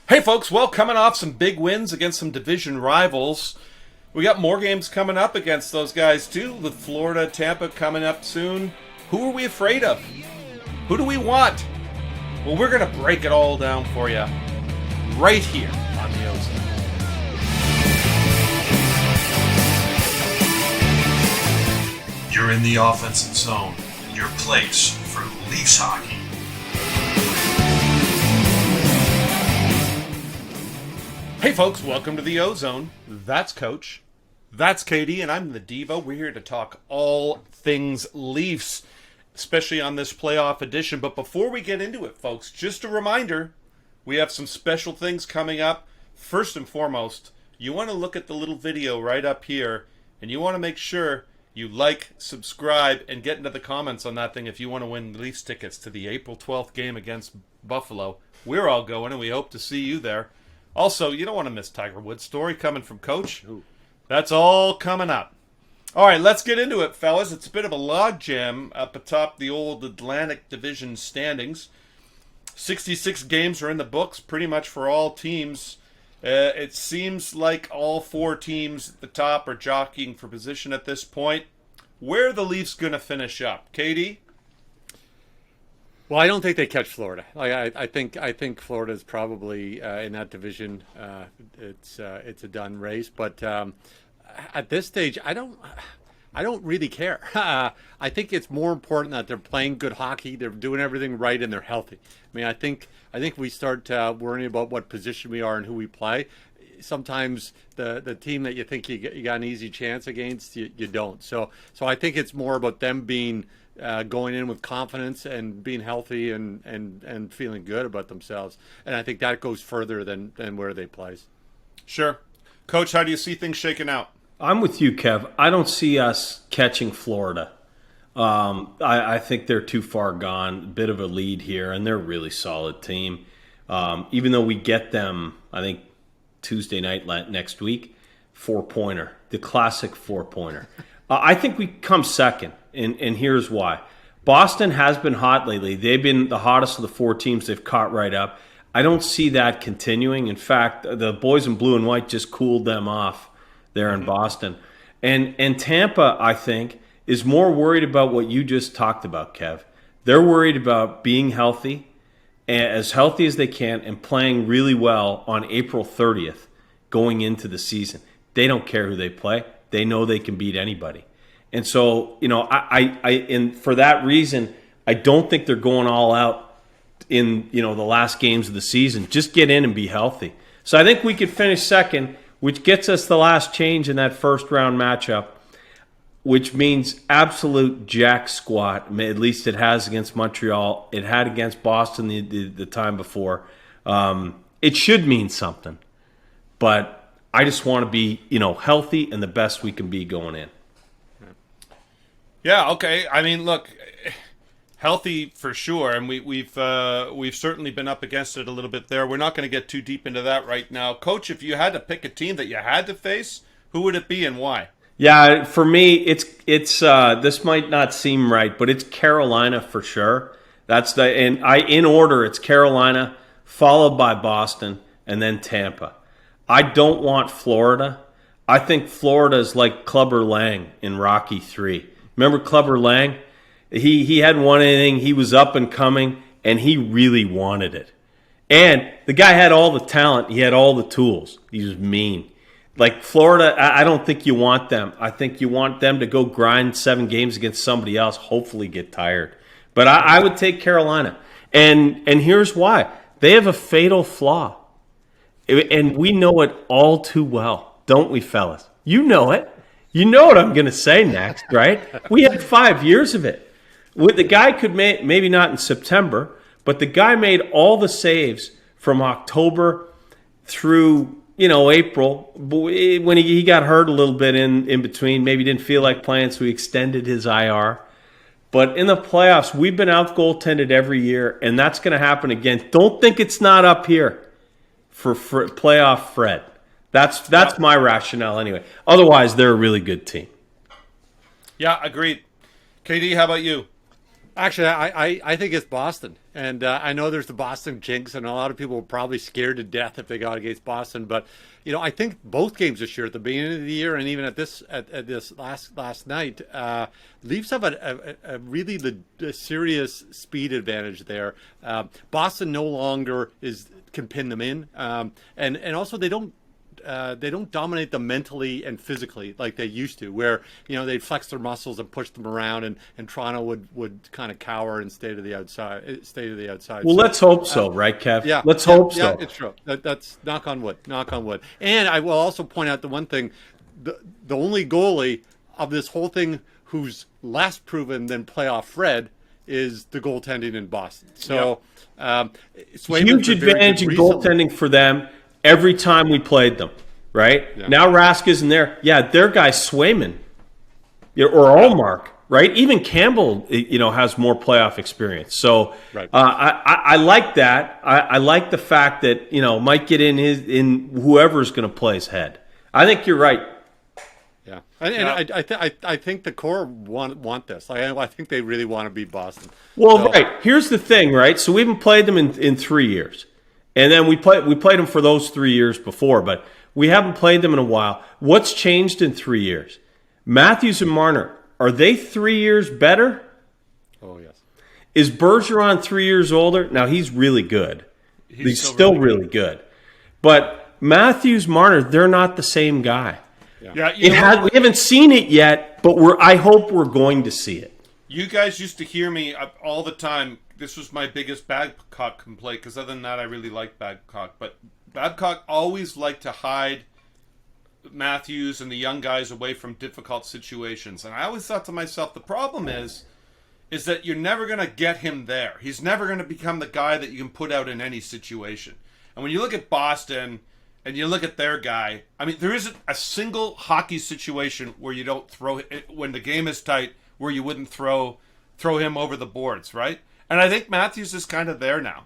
Hey folks, well, coming off some big wins against some division rivals. We got more games coming up against those guys too, with Florida, Tampa coming up soon. Who are we afraid of? Who do we want? Well, we're going to break it all down for you right here on the OZone. You're in the offensive zone, your place for Leafs hockey. Hey folks, welcome to the OZone. That's Coach. That's Katie, and I'm the Devo. We're here to talk all things Leafs, especially on this playoff edition. But before we get into it, folks, just a reminder, we have some special things coming up. First and foremost, you want to look at the little video right up here, and you want to make sure you like, subscribe, and get into the comments on that thing if you want to win Leafs tickets to the April 12th game against Buffalo. We're all going, and we hope to see you there. Also, you don't want to miss Tiger Woods' story coming from Coach. Ooh. That's all coming up. All right, let's get into it, fellas. It's a bit of a logjam up atop the old Atlantic Division standings. 66 games are in the books, pretty much for all teams. It seems like all four teams at the top are jockeying for position at this point. Where are the Leafs going to finish up? Katie? Well, I don't think they catch Florida. I think Florida is probably in that division. It's a done race. But at this stage, I don't really care. I think it's more important that they're playing good hockey. They're doing everything right and they're healthy. I mean, I think we start worrying about what position we are and who we play. Sometimes the team that you think you got an easy chance against, you don't. So I think it's more about them being going in with confidence and being healthy and feeling good about themselves. And I think that goes further than where they play. Sure. Coach, how do you see things shaking out? I'm with you, Kev. I don't see us catching Florida. I think they're too far gone. A bit of a lead here, and they're a really solid team. Even though we get them, I think, Tuesday night next week, four-pointer, the classic four-pointer. I think we come second, and here's why. Boston has been hot lately. They've been the hottest of the four teams. They've caught right up. I don't see that continuing. In fact, the boys in blue and white just cooled them off there in Boston. And Tampa, I think, is more worried about what you just talked about, Kev. They're worried about being healthy, as healthy as they can, and playing really well on April 30th going into the season. They don't care who they play. They know they can beat anybody. And so, and for that reason, I don't think they're going all out in, the last games of the season. Just get in and be healthy. So I think we could finish second, which gets us the last change in that first round matchup, which means absolute jack squat. At least it has against Montreal. It had against Boston the time before. It should mean something. But I just want to be, healthy and the best we can be going in. Yeah, okay. I mean, look, healthy for sure, and we've certainly been up against it a little bit there. We're not going to get too deep into that right now. Coach, if you had to pick a team that you had to face, who would it be and why? Yeah, for me, it's this might not seem right, but it's Carolina for sure. In order, it's Carolina, followed by Boston, and then Tampa. I don't want Florida. I think Florida is like Clubber Lang in Rocky 3. Remember Clubber Lang? He had one inning, he was up and coming, and he really wanted it. And the guy had all the talent, he had all the tools. He was mean. Like Florida, I don't think you want them. I think you want them to go grind 7 games against somebody else, hopefully get tired. But I would take Carolina. And here's why. They have a fatal flaw. And we know it all too well, don't we, fellas? You know it. You know what I'm going to say next, right? We had 5 years of it. The guy could maybe not in September, but the guy made all the saves from October through, April. When he got hurt a little bit in between, maybe didn't feel like playing, so he extended his IR. But in the playoffs, we've been out-goaltended every year, and that's going to happen again. Don't think it's not up here for playoff Fred. That's my rationale anyway. Otherwise, they're a really good team. Yeah, agreed. KD, how about you? Actually, I think it's Boston. And I know there's the Boston jinx, and a lot of people were probably scared to death if they got against Boston. But I think both games this year, at the beginning of the year, and even at this last night, Leafs have a really serious speed advantage there. Boston no longer can pin them in, and also they don't dominate them mentally and physically like they used to, where they'd flex their muscles and push them around, and Toronto would kind of cower and stay to the outside. Well, let's hope so, right, Kev? Yeah, let's hope so. Yeah, it's true. That's knock on wood. Knock on wood. And I will also point out the one thing: the only goalie of this whole thing who's less proven than playoff Fred is the goaltending in Boston. So, huge advantage in goaltending for them. Every time we played them, right? Yeah. Now Rask isn't there. Yeah, their guy Swayman or Allmark, right? Even Campbell, has more playoff experience. So right. I like that. I like the fact that might get in whoever's going to play his head. I think you're right. Yeah, and I think the core want this. I think they really want to beat Boston. Well, right. Here's the thing, right? So we haven't played them in 3 years. And then we played them for those 3 years before, but we haven't played them in a while. What's changed in 3 years? Matthews and Marner, are they 3 years better? Oh, yes. Is Bergeron 3 years older? Now, he's really good. He's still really good. But Matthews, Marner, they're not the same guy. Yeah, we haven't seen it yet, but I hope we're going to see it. You guys used to hear me all the time. This was my biggest Babcock complaint, because other than that, I really liked Babcock. But Babcock always liked to hide Matthews and the young guys away from difficult situations. And I always thought to myself, the problem is that you're never going to get him there. He's never going to become the guy that you can put out in any situation. And when you look at Boston and you look at their guy, I mean, there isn't a single hockey situation where you don't throw it, when the game is tight, where you wouldn't throw him over the boards, right? And I think Matthews is kind of there now.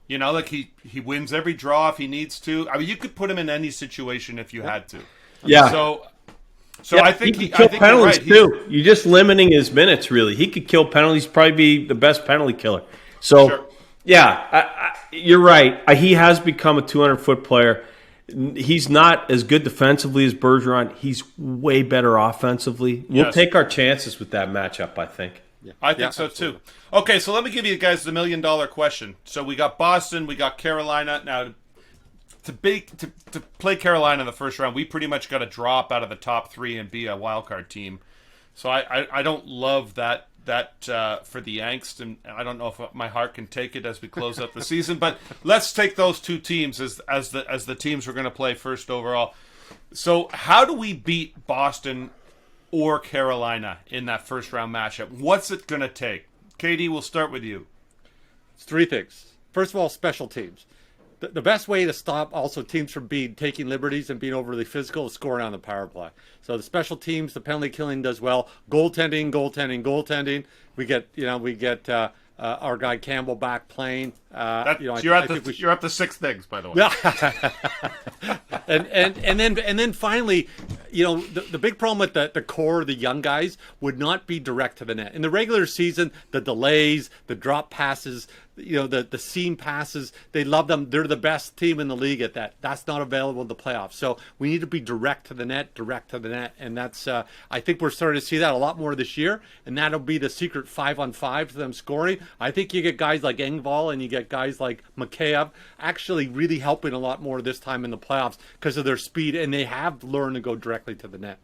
Like he wins every draw if he needs to. I mean, you could put him in any situation if you had to. Yeah. So I think he could kill penalties too. You're just limiting his minutes, really. He could kill penalties, probably be the best penalty killer. So, sure. You're right. He has become a 200-foot player. He's not as good defensively as Bergeron. He's way better offensively. We'll take our chances with that matchup, I think. Yeah. I think so absolutely. too. Okay, so let me give you guys the $1 million question. So we got Boston, we got Carolina. Now, to play Carolina in the first round, we pretty much got to drop out of the top 3 and be a wild card team. So I don't love that for the angst, and I don't know if my heart can take it as we close up the season. But let's take those two teams as the teams we're going to play first overall. So how do we beat Boston or Carolina in that first round matchup? What's it going to take? Katie, we'll start with you. It's 3 things. First of all, special teams. The best way to stop also teams from taking liberties and being overly physical is scoring on the power play. So the special teams, the penalty killing does well. Goaltending. We get our guy Campbell back playing. You're up to 6 things, by the way. Yeah. and then finally, the big problem with the core, the young guys, would not be direct to the net. In the regular season, the delays, the drop passes, the seam passes, they love them. They're the best team in the league at that. That's not available in the playoffs. So we need to be direct to the net. And that's, I think we're starting to see that a lot more this year. And that'll be the secret 5-on-5 to them scoring. I think you get guys like Engvall and you get guys like Mikheyev actually really helping a lot more this time in the playoffs because of their speed, and they have learned to go directly to the net.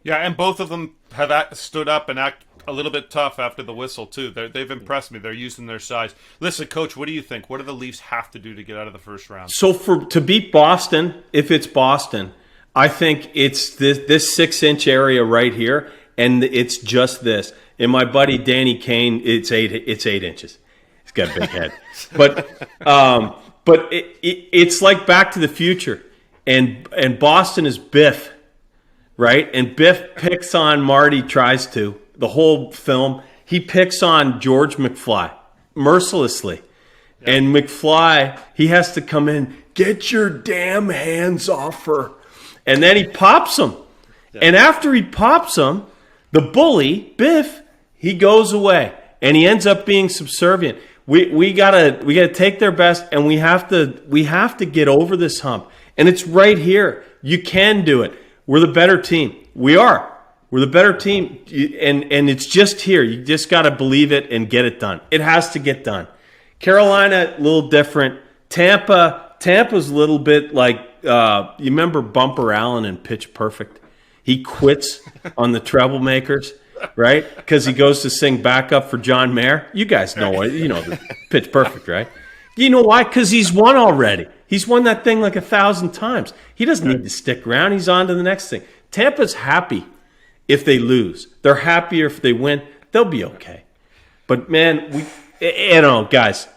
Yeah, and both of them have stood up and act a little bit tough after the whistle, too. They've impressed me. They're using their size. Listen, Coach, what do you think? What do the Leafs have to do to get out of the first round? So to beat Boston, if it's Boston, I think it's this 6-inch area right here, and it's just this. And my buddy Danny Kane, it's 8 inches. He's got a big head. But it's like Back to the Future. And Boston is Biff, right? And Biff picks on Marty, tries to, the whole film. He picks on George McFly mercilessly. Yeah. And McFly, he has to come in, get your damn hands off her. And then he pops him. Yeah. And after he pops him, the bully, Biff, he goes away. And he ends up being subservient. We gotta take their best, and we have to get over this hump. And it's right here. You can do it. We're the better team. We are. We're the better team, and it's just here. You just got to believe it and get it done. It has to get done. Carolina, a little different. Tampa's a little bit like, you remember Bumper Allen in Pitch Perfect? He quits on the Troublemakers, right? Because he goes to sing backup for John Mayer. You guys know it. You know the Pitch Perfect, right? You know why? Because he's won already. He's won that thing like 1,000 times. He doesn't need to stick around. He's on to the next thing. Tampa's happy if they lose. They're happier if they win. They'll be okay. But, man, guys,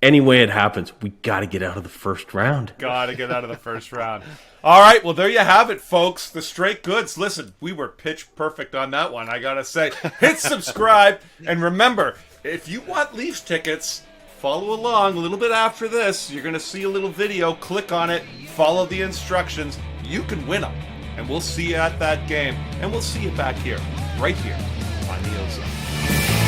any way it happens, we got to get out of the first round. Got to get out of the first round. All right, well, there you have it, folks. The straight goods. Listen, we were pitch perfect on that one, I got to say. Hit subscribe. And remember, if you want Leafs tickets, follow along a little bit after this. You're going to see a little video. Click on it. Follow the instructions. You can win them. And we'll see you at that game. And we'll see you back here, right here, on the OZone.